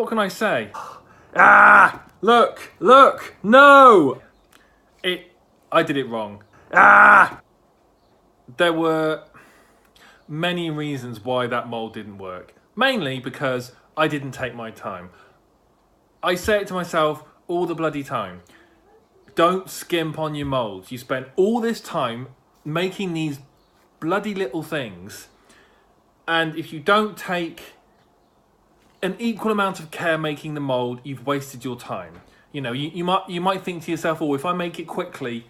what can I say? Ah! Look! Look! No! I did it wrong. Ah! There were many reasons why that mould didn't work. Mainly because I didn't take my time. I say it to myself all the bloody time. Don't skimp on your moulds. You spent all this time making these bloody little things, and if you don't take an equal amount of care making the mould, you've wasted your time. You know, you might think to yourself, oh, if I make it quickly,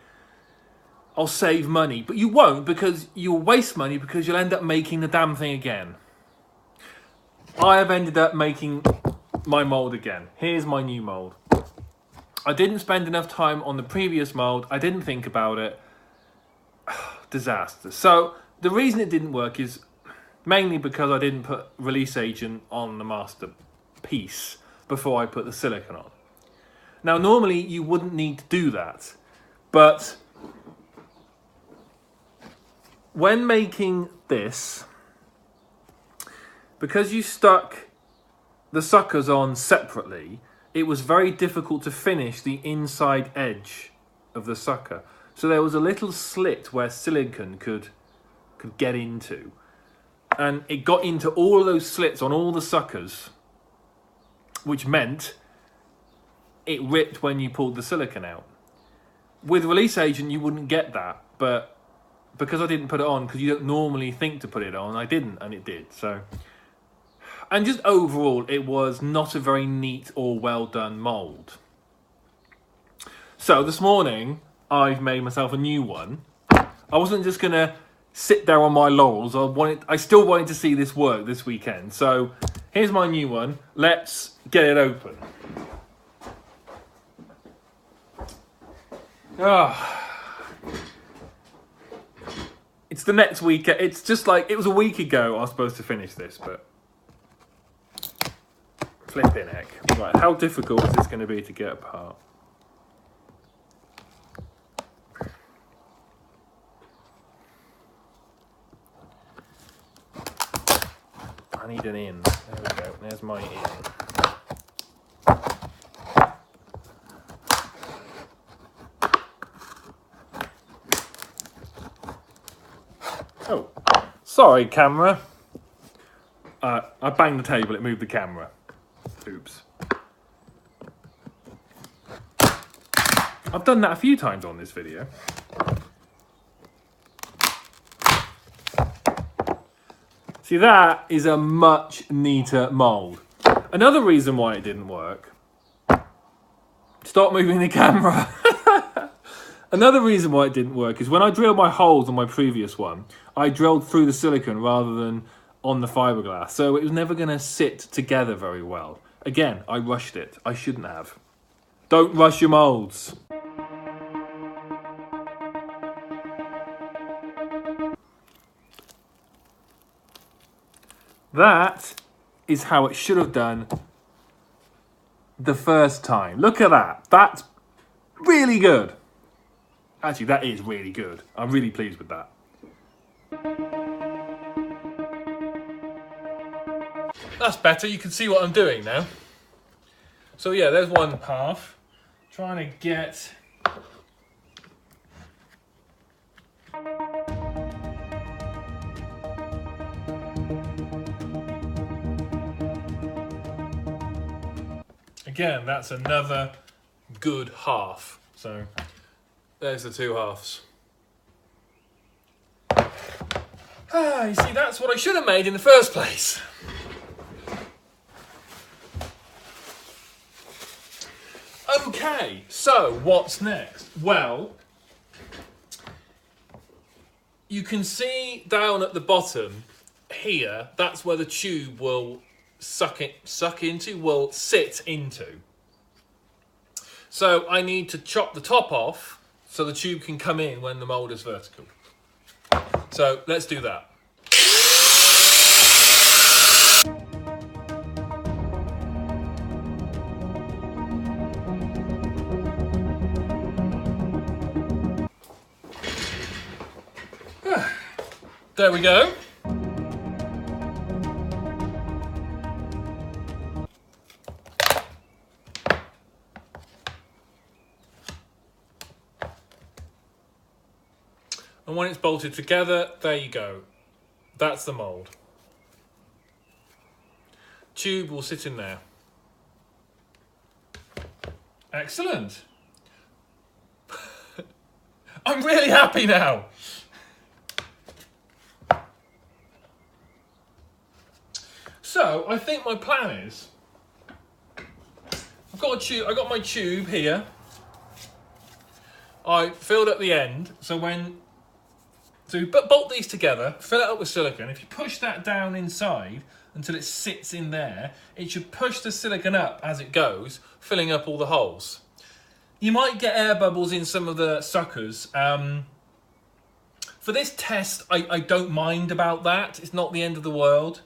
I'll save money. But you won't, because you'll waste money because you'll end up making the damn thing again. I have ended up making my mould again. Here's my new mould. I didn't spend enough time on the previous mould. I didn't think about it. Disaster. So the reason it didn't work is mainly because I didn't put release agent on the master piece before I put the silicone on. Now, normally you wouldn't need to do that, but when making this, because you stuck the suckers on separately, it was very difficult to finish the inside edge of the sucker. So there was a little slit where silicone could get into. And it got into all of those slits on all the suckers, which meant it ripped when you pulled the silicone out. With release agent, you wouldn't get that, but because I didn't put it on, because you don't normally think to put it on, I didn't, and it did. So, and just overall, it was not a very neat or well done mould. So this morning, I've made myself a new one. I wasn't just gonna sit there on my laurels. I still wanted to see this work this weekend. So here's my new one. Let's get it open. It's the next week. It's just like, it was a week ago I was supposed to finish this, but flipping heck. Right, how difficult is this going to be to get apart? I need an in. There we go. There's my in. Oh, sorry, camera. I banged the table. It moved the camera. Oops. I've done that a few times on this video. See, that is a much neater mould. Another reason why it didn't work. Stop moving the camera. Another reason why it didn't work is when I drilled my holes on my previous one, I drilled through the silicone rather than on the fiberglass. So it was never going to sit together very well. Again, I rushed it. I shouldn't have. Don't rush your moulds. That is how it should have done the first time. Look at that. That's really good. Actually, that is really good. I'm really pleased with that. That's better. You can see what I'm doing now. So yeah, there's one half. Trying to get... Again, that's another good half. So there's the two halves. You see, that's what I should have made in the first place. Okay, so what's next? Well, you can see down at the bottom here, that's where the tube will sit into. So I need to chop the top off so the tube can come in when the mould is vertical. So let's do that. There we go. And when it's bolted together, there you go. That's the mould. Tube will sit in there. Excellent. I'm really happy now. So I think my plan is, I've got a tube. I got my tube here. I filled up the end, so you bolt these together, fill it up with silicone. If you push that down inside until it sits in there, it should push the silicone up as it goes, filling up all the holes. You might get air bubbles in some of the suckers. For this test, I don't mind about that. It's not the end of the world.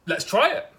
Let's try it.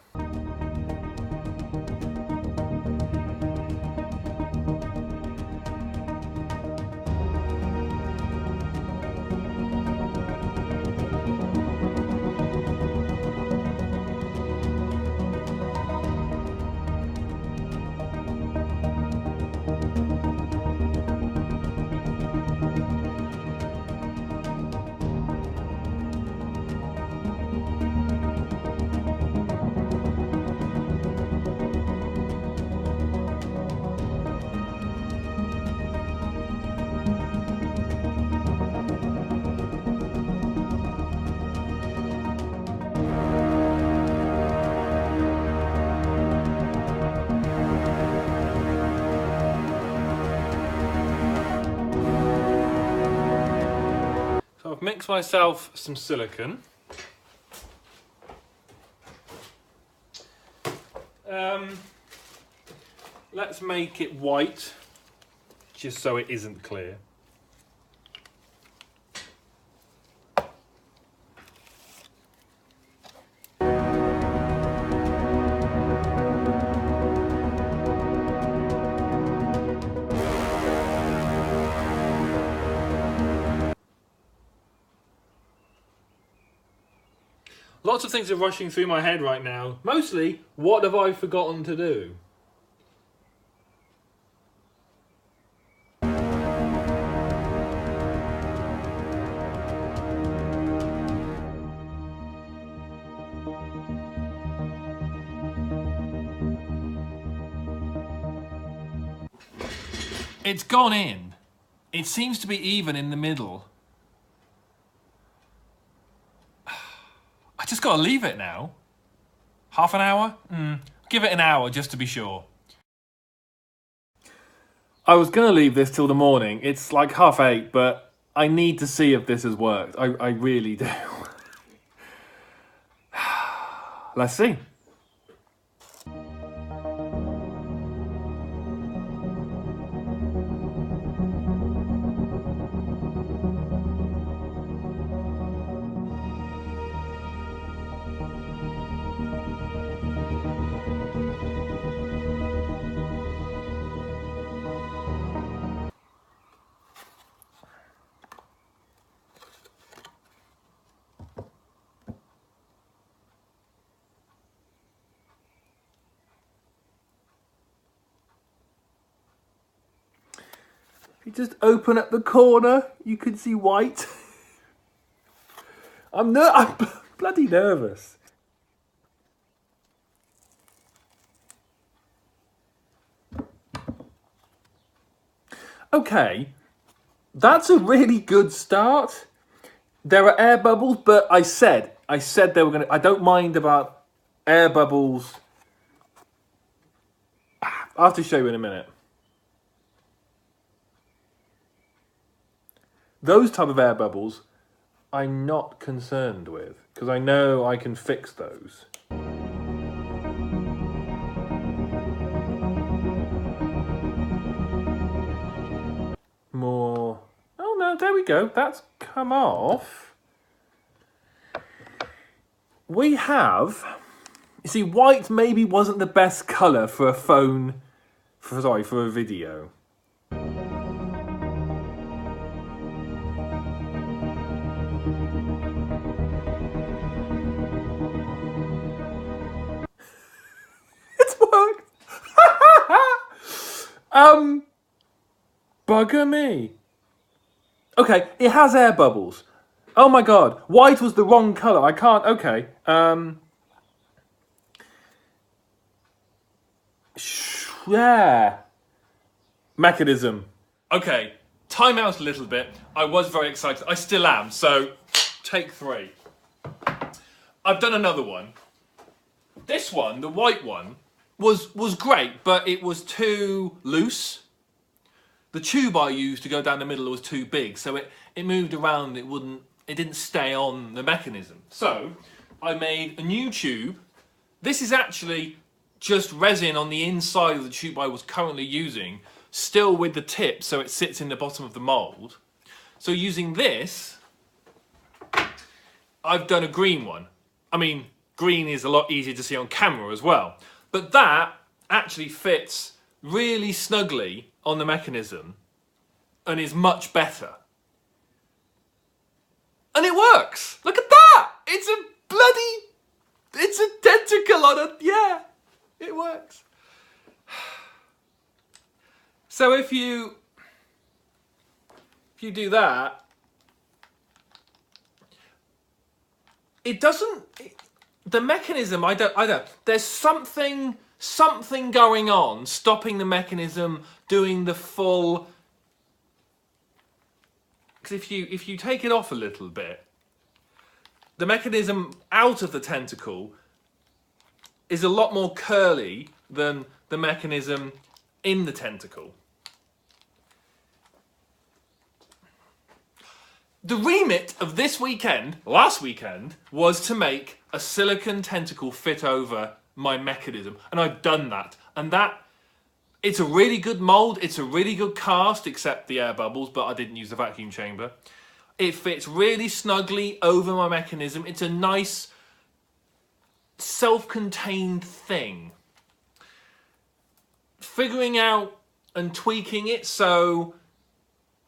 So I've mixed myself some silicone. Let's make it white, just so it isn't clear. Lots of things are rushing through my head right now. Mostly, what have I forgotten to do? It's gone in. It seems to be even in the middle. I just got to leave it now. Half an hour? Give it an hour just to be sure. I was going to leave this till the morning. It's like 8:30, but I need to see if this has worked. I really do. Let's see. You just open up the corner, you can see white. I'm bloody nervous. Okay, that's a really good start. There are air bubbles, but I said they were gonna. I don't mind about air bubbles. I'll have to show you in a minute. Those type of air bubbles, I'm not concerned with, because I know I can fix those. More. Oh no, there we go. That's come off. We have. You see, white maybe wasn't the best colour for a phone. For a video. Bugger me. Okay, it has air bubbles. Oh my god, white was the wrong colour. I can't, okay. Yeah. Mechanism. Okay, time out a little bit. I was very excited. I still am, so take 3. I've done another one. This one, the white one, was great, but it was too loose. The tube I used to go down the middle was too big, so it moved around, it didn't stay on the mechanism. So I made a new tube. This is actually just resin on the inside of the tube I was currently using, still with the tip, so it sits in the bottom of the mould. So using this, I've done a green one. I mean, green is a lot easier to see on camera as well. But that actually fits really snugly on the mechanism and is much better. And it works! Look at that! It's a tentacle on it, yeah! It works. So if you do that, it doesn't, the mechanism, I don't, there's something going on stopping the mechanism doing the full, because if you take it off a little bit, the mechanism out of the tentacle is a lot more curly than the mechanism in the tentacle. The remit of this weekend, last weekend, was to make a silicone tentacle fit over my mechanism. And I've done that. And it's a really good mould, it's a really good cast, except the air bubbles, but I didn't use the vacuum chamber. It fits really snugly over my mechanism. It's a nice, self-contained thing. Figuring out and tweaking it so,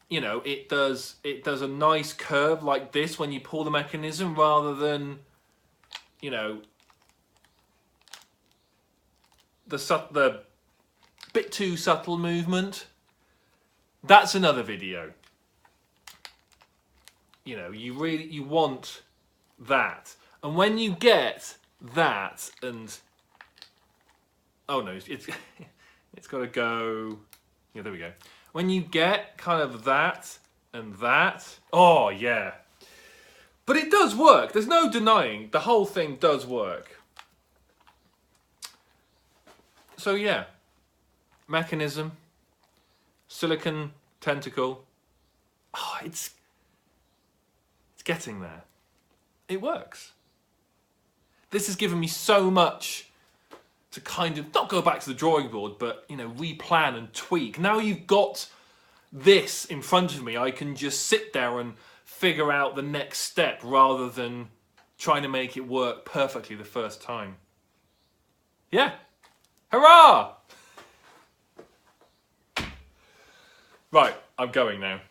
you know, it does a nice curve like this when you pull the mechanism, rather than, you know, the bit too subtle movement. That's another video. You know, you want that. And when you get that, and oh no, it's got to go. Yeah, there we go. When you get kind of that and that, oh yeah. But it does work. There's no denying the whole thing does work. So yeah, mechanism, silicone tentacle. Oh, it's getting there. It works. This has given me so much to kind of, not go back to the drawing board, but, you know, replan and tweak. Now you've got this in front of me, I can just sit there and figure out the next step rather than trying to make it work perfectly the first time. Yeah. Hurrah! Right, I'm going now.